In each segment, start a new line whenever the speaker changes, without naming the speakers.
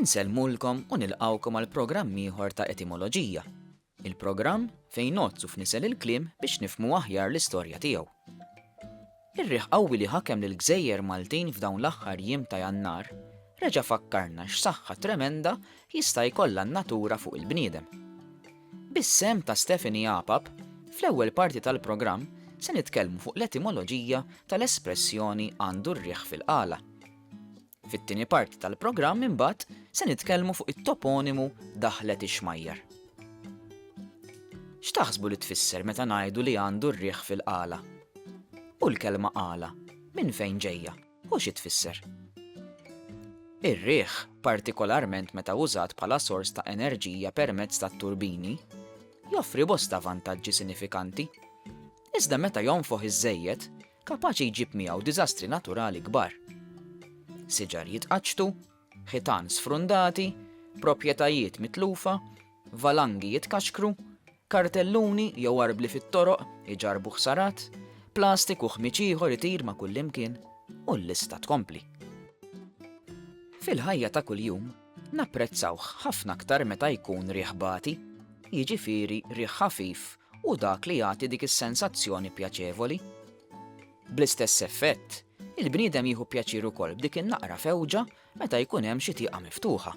Insellmulkom u nilqawkom għal programm ieħor ta' etimoloġija. Il-programm fejn nozzu f'nisel il-kliem biex nifhmu aħjar l-istorja tiegħu. Ir-riħ qawwi li ħakem lill-Gżejjer Maltin f'dawn l-aħħar jiem ta' Jannar reġa' fakkarna x'saħħa tremenda jista' jkollha n-natura fuq il-bniedem. Bis-sem ta' Stephanie Apap, fl-ewwel parti tal-programm se nitkellmu fuq l-etimoloġija tal-espressjoni għandu r-riħ fil-qala. Fit-tieni parti tal-programm imbagħad se nitkellmu fuq it-toponimu daħlet ix-xmajjar. X'taħsbu li tfisser meta ngħidu li għandu r-riħ fil-qala? U l-kelma qala minn fejn ġejja u xi tfisser? Ir-riħ, partikolarment meta użat bħala sors ta' enerġija permezz tat-turbini, joffri bosta vantaġġi sinifikanti. Iżda meta jonfoħ iż-żejjed, kapaċi jġib miegħu diżastri naturali kbar. Siġar jitqaċtu, ħitan sfrundati, proprjetajiet mitlufa, valangi jitkaxkru, kartelluni jew arbli fit-toroq iġarbu ħsarat, plastiku ħmiċ ieħor itir ma' kullimkien u l-lista tkompli. Fil-ħajja ta' kuljum, napprezzawh ħafna aktar meta jkun riħ bati, jiġifieri riħ ħafif u dak li jagħti dik is-sensazzjoni pjaċevoli. Bl-istess effett, il-bniedem jieħu pjaċir ukoll b'dik in-naqra fewġa meta jkun hemm xi tieqa miftuħa,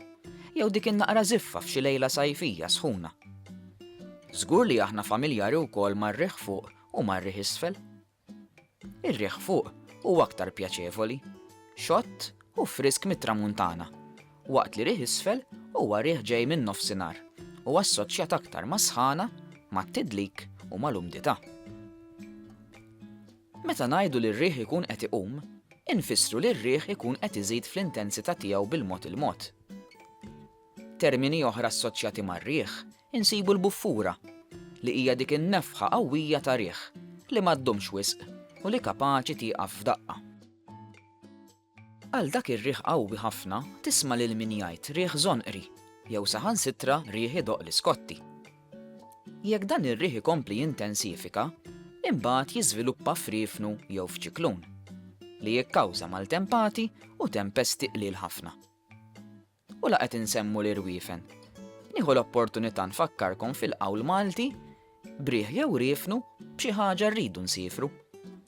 jew dik in-naqra żiffa f'xi lejla sajfija sħuna. Żgur li aħna familjari wkoll mar-riħ fuq u mar-riħ isfel. Ir-riħ fuq huwa aktar pjaċevoli, xott u frisk mit-tramuntana, waqt li riħ isfel huwa riħ ġej minn nofsinhar u assoċjat aktar ma' sħana, mat-tidlik u mal-umdità. Meta ngħidu li r-riħ ikun qed iqum, infissru li r-riħ ikun qed iżid fl-intensità tiegħu bil-mod il-mod. Termini oħra assoċjati mar-riħ insibu l-buffura, li hija dik in-nefħa qawwija ta' riħ li m'għaddhomx wisq u li kapaċi tieqaf f'daqqa. Għal dak ir-riħ qawwi ħafna tisma' lil min jgħid riħ żonqri jew saħansitra riħ idoq l-iskotti. Jekk dan ir-riħ ikompli jintensifika, imbagħad jiżviluppa f'riefnu jew f'ċiklun li jikkawża maltempati u tempesti qliel ħafna. U laqgħet insemmu l-irwiefen. Nieħu l-opportunità nfakkarkom fil-qawl Malti b'riħ jew riefnu b'xi ħaġa rridu nsifru.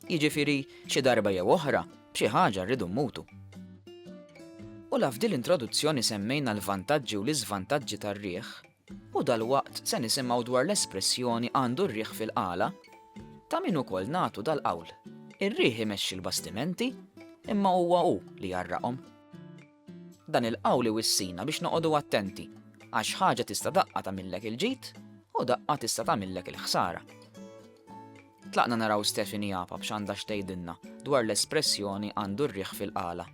Jiġifieri xi darba jew oħra b'xi ħaġa rridu mmutu. U f'din l-introduzzjoni semmejna l-vantaġġi u l-iżvantaġġi tar-riħ, u dalwaqt se nisimgħu dwar l-espressjoni għandu r-riħ fil-qala ta' min ukoll nagħtu dal-qawl. Ir-riħ imexxi l-bastimenti imma huwa hu li jarraqhom. Dan il-qawl iwissina biex noqogħdu attenti għax ħaġa tista' daqqa tagħmillek il-ġid u daqqa tista' tagħmillek il-ħsara. Tlaqna naraw Stephanie Apap x'għandha x'tgħidilna dwar l-espressjoni għandu r-riħ fil-qala.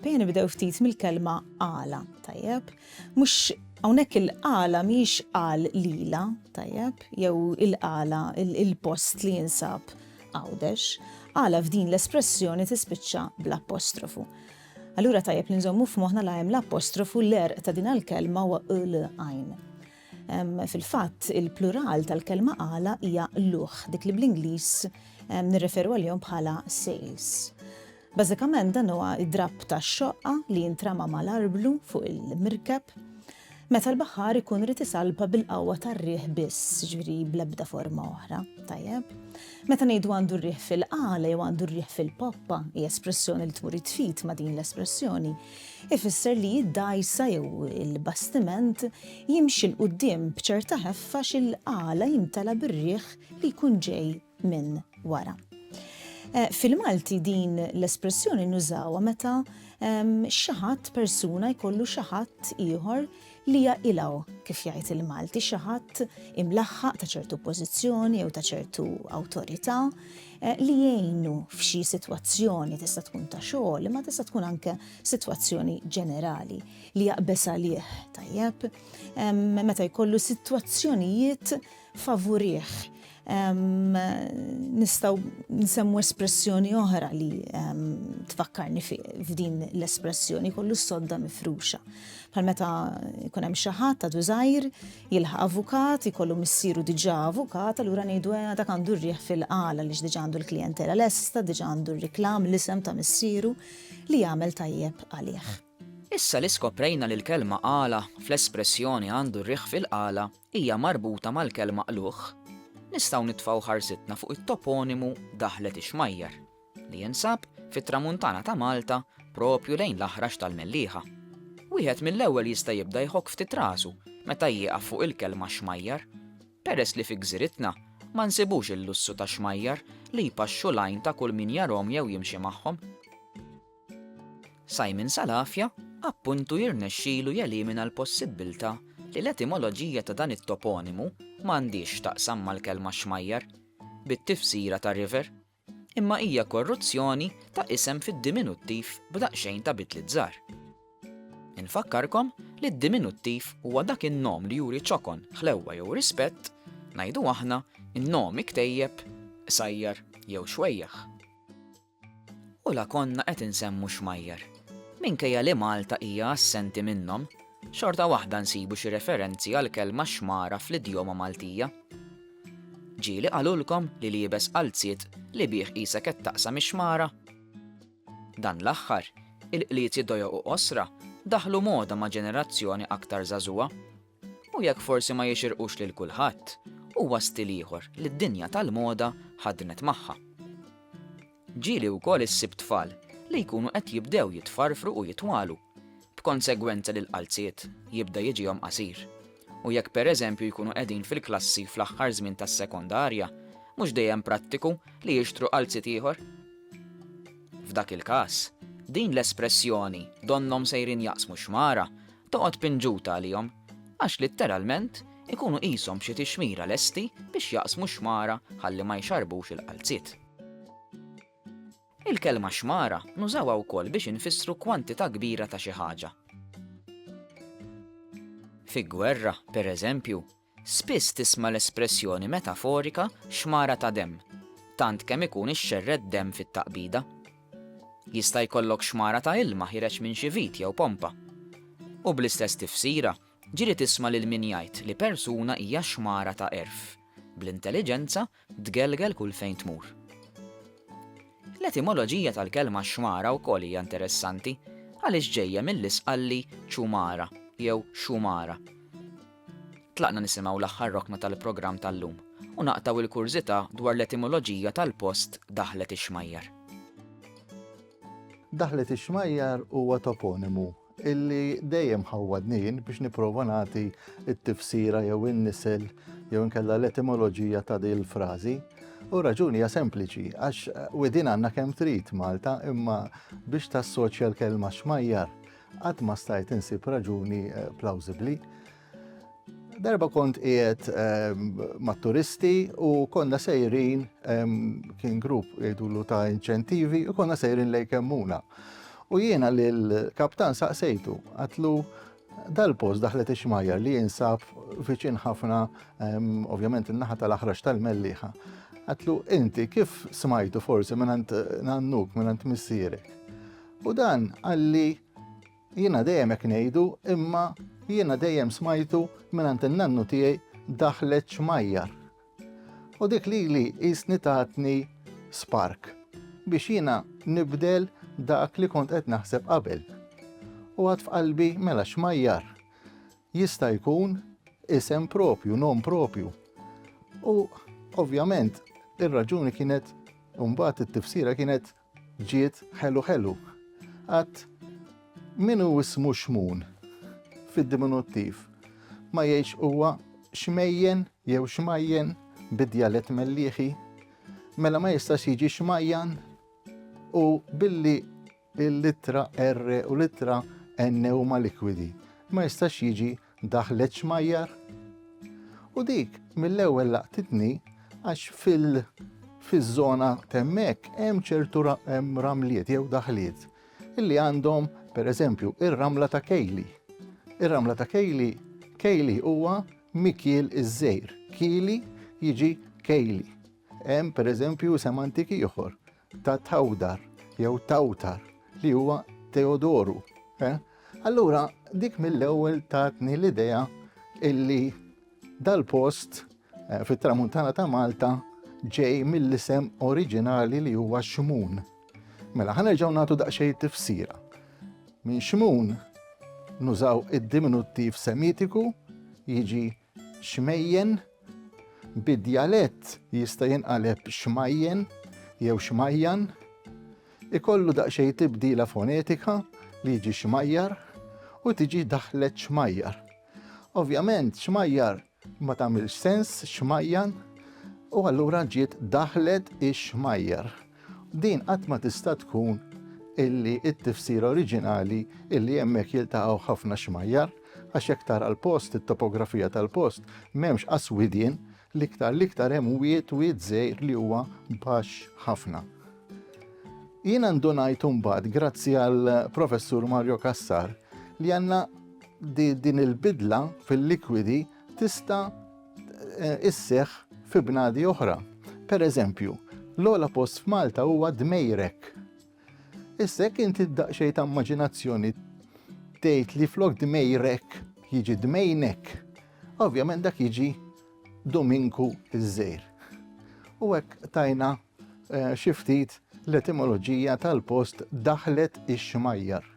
Bejn nibdew ftit mill-kelma qala, tajjeb, mhux hawnhekk il-qala mhix qal lila, tajjeb, jew il-qala il-post li jinsab għawdex, qala f'din l-espressjoni tispiċċa bl-apostrofu. Allura tajjeb li nżommu f'moħħna la hemm l-apostrofu l-erq ta' din il-kelma huwa l-għajn. Fil-fatt il-plural tal-kelma qala hija luħ, dik li bl-Ingliż nirreferu għalihom bħala sails. Bażikament dan huwa id-drabb tax-xoqqa li jintrama mal-arblu fuq il-mirkeb meta l-baħħar ikun rid isalba bil-qawwa tar-riħ biss, ġifieri bl-ebda forma oħra, tajjeb. Meta ngħidu għandu r-riħ fil-qala jew għandu r-riħ fil-poppa, hija espressjoni li tmur tfid ma' din l-espressjoni, ifisser li d-dajsa jew il-bastiment jimxi l quddiem b'ċerta ħeffa x'il-qala jimtela bir-riħ li jkun ġej minn wara. Fil-Malti din l-espressjoni nużawha meta xi ħadd persuna jkollu xi ħadd ieħor li jaqilgħu kif jgħid il-Malti, xi ħadd imlaħħaq ta' ċertu pożizzjoni jew ta' ċertu awtorità li jgħinu f'xi sitwazzjoni tista' tkun ta' xogħol imma tista' tkun anke sitwazzjoni ġenerali li jaqbes għalih, tajjeb, meta jkollu sitwazzjonijiet favorih. Nistaw nsemmu espressjoni oħra li tfakkarni f'din l-espressjoni kollu s-sodda mifruxa. Bħal meta jkun hemm xi ħadd għadu żgħir jilħaq avukat, jkollu missieru diġà avukat, allura ngħidu dak għandu r-riħ fil-qala li diġà għandu l-klijentela lesta, diġà għandu r-riklam l-isem ta' missieru li jagħmel tajjeb għalih.
Issa li skoprejna li l-kelma qala fl-espressjoni għandu r-riħ fil-qala hija marbuta mal-kelma qluħ, nistgħu nitfgħu ħarsitna fuq it-toponimu daħlet ix-xmajjar li jinsab fit-tramuntana ta' Malta propju lejn l-aħrax tal-Mellieħa. Wieħed mill-ewwel jista' jibda jħokk ftit rasu meta jieqaf fuq il-kelma xmajjar, peress li fi gżiritna ma nsibux il-lussu ta' xmajjar li jpaxxu lajn ta' kull min jarhom jew jimxi magħhom. Simon Salafja appuntu jirnexxielu jelimina l-possibbiltà li l-etimoloġija ta' dan it-toponimu m'għandix taqsam mal-kelma xmajjar bit-tifsira ta' river, imma hija korruzzjoni ta' isem fid-diminuttiv b'daqsxejn ta' bitli żgħar. Infakkarkom li d-diminuttiv huwa dak in-nom li juri ċokon, ħlewwa jew rispett, ngħidu aħna in-nom iktejjeb, sajjar jew xwejjaħ. U la konna qed insemmu xmajjar. Minkejja li Malta hija assenti minnhom, xorta waħda nsibu xi referenzi għal kelma xmara fl-idjoma Maltija. Ġieli qalulkom li liebes qalziet li bih qisek qed taqsam ix-xmara. Dan l-aħħar, il-qliet dojoq u qosra daħlu moda ma' ġenerazzjoni aktar żagħżugħa. U jekk forsi ma jixirqux lil kulħadd, huwa stil ieħor li d-dinja tal-moda ħadnet magħha. Ġieli wkoll issib tfal li jkunu qed jibdew jitfarfru u jitwalu, b'konsegwenza li l-qalziet jibda jiġihom qasir. U jekk pereżempju jkunu qegħdin fil-klassi fl-aħħar żmien tas-sekondarja, mhux dejjem prattiku li jixtru qalziet ieħor. F'dak il-każ, din l-espressjoni donnom sejrin jaqsmu xmara toqgħod pinġuta għalihom għax litteralment ikunu qishom xi tixmira lesti biex jaqsmu xmara ħalli ma jxarbux il-qalziet. Il-kelma xmara nużawha wkoll biex infissru kwantità kbira ta' xi ħaġa. Fig-gwerra, pereżempju, spiss tisma' l-espressjoni metaforika xmara ta' demm, tant kemm ikun ixxerred demm fit-taqbida. Jista' jkollok xmara ta' ilma ħireġ minn xi vit jew pompa. U bl-istess tifsira, ġieli tisma' lil min jgħid li persuna hija xmara ta' erf, bl-intelliġenza tgelgel kull fejn tmur. L-etimoloġija tal-kelma xmara wkoll hija interessanti għaliex ġejja mill-isqalli ċumara jew xumara. Tlaqna nisimgħu l-aħħar rokna tal-programm tal-lum u naqtaw il-kurżità dwar l-etimoloġija tal-post daħlet ix-xmajjar.
Daħlet ix-xmajjar huwa toponimu illi dejjem ħawwadnin biex nipprova nagħti t-tifsira jew in-nisel jew inkella l-etimoloġija ta' din il-frażi. U raġuni hija sempliċi, għax widin għandna kemm trid Malta, imma biex tassoċja l-kelma xmajjar qatt ma stajt insib raġuni plawsibbli. Darba kont qiegħed mat-turisti u konna sejrin kien grupp jgħidulu ta' inċentivi u konna sejrin lejn Kemmuna. U jiena lill-kaptan saqsejtu, għatlu dal-post daħlet ix-xmajjar li jinsab viċin ħafna ovvjament in-naħa tal-aħrax tal-Mellieħa. Għatlu, inti kif smajtu forsi minant nannuk, minant missierek? U dan għalli jiena dejjem hekk ngħidu, imma jiena dejjem smajtu minant in-nannu tiegħi daħlet xmajjar. U dik li qisni tatni spark biex jiena nibdel dak li kont qed naħseb qabel. U għad f'qalbi mela xmajjar jista' jkun isem propju, nom propju. U ovvjament ir-raġuni kienet mbagħad it-tifsira kienet ġiet ħelu. Għad min hu ismu xmun fid-diminuttiv ma jgħidx huwa xmejjen jew xmajjen bid-djalett Mellieħi, mela ma jistax jiġi xmajjan u billi l-littra R u littra N huma likwidi. Ma jistax jiġi daħlet xmajjar. U dik mill-ewwel laqtitni għax fiż-żona temmek hemm ċertu ramliet jew daħliet illi għandhom pereżempju ir-ramla ta' Kejli. Ir-ramla ta' Kejli huwa mikiel iż-żejr. Kieli jiġi Kejli. Hemm pereżempju semantiki ieħor ta' Tawdar jew Tawtar li huwa Teodoru. Allura dik mill-ewwel tatni l-idea illi dal-post fit-tramuntana ta' Malta ġej mill-isem oriġinali li huwa xmun. Mela ħanerġgħu nagħtu daqsxejn tifsira. Minn xmun nużaw id-diminuttiv semitiku jiġi xmejjen, bid-dialett jista' jinqaleb xmajjen jew xmajjan, ikollu daqsxejn tibdila fonetika li jiġi xmajjar u tiġi daħlet xmajjar. Ovvjament xmajjar ma tagħmilx sens xmajjan u allura ġiet daħlet ix-xmajjar. Din qatt ma tista' tkun illi it-tifsira oriġinali illi hemmhekk jiltaqgħu ħafna xmajjar għax jekk tara l-post, it-topografija tal-post m'hemmx qaswidien l-iktar hemm wied żgħir li huwa baxx ħafna. Jien ndunajt mbagħad grazzi għal professur Mario Kassar li għandna din il-bidla fil-likwidi tista' isseħħ fi bnadi oħra. Pereżempju, l-ogħla post f'Malta huwa Dmejrek. Issa jekk inti daqsxejn ta' immaġinazzjoni tgħid li flok Dmejrek jiġi Dmejnek, ovvjament dak jiġi Dominku iż-żgħir. U hekk tajna xi ftit l-etimoloġija tal-post daħlet ix-xmajjar.